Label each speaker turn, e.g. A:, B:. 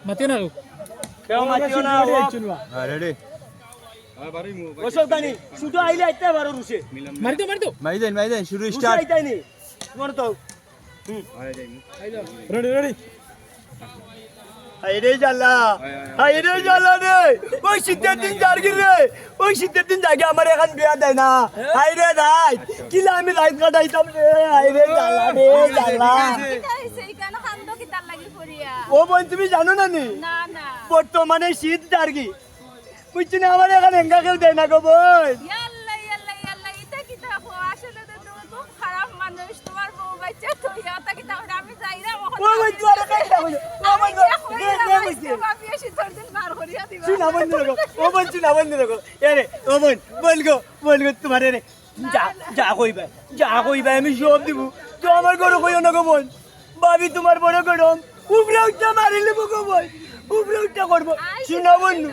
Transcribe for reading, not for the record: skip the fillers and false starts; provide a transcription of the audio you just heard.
A: মাতিও না
B: কেউ মাতিও না
C: রেডি
B: ওসবদানি শুধু আইলে আইতে পারো রুশে
A: মারি দাও
C: মাই দেন শুরু
B: রুশে
C: স্টার্ট
B: আইতাইনি তোমার তো
A: রেডি
B: হাইরে জ্বালা রে ওই শীতের দিন জার্গি রে ওই শীতের দিন জাগে আমার এখন বিয়া দেয় না হাইরে রাই কিলা আমি রাইত কাটাইতাম রে হাইরে জ্বালা রে জ্বালা ও বোন তুমি জানো না নি বর্তমানে শীত জার্গি বুঝছি না আমার এখন হেঙ্গা কেউ দেয় না গো বোন তোমার যা কইবা আমি সব দিব তো আমার গরু কইও না গো বোন ভাবি তোমার বড় গরম উপরে উঠতে মারিলে গো বোন উপরে উঠতে করবো শুনা বন্ধু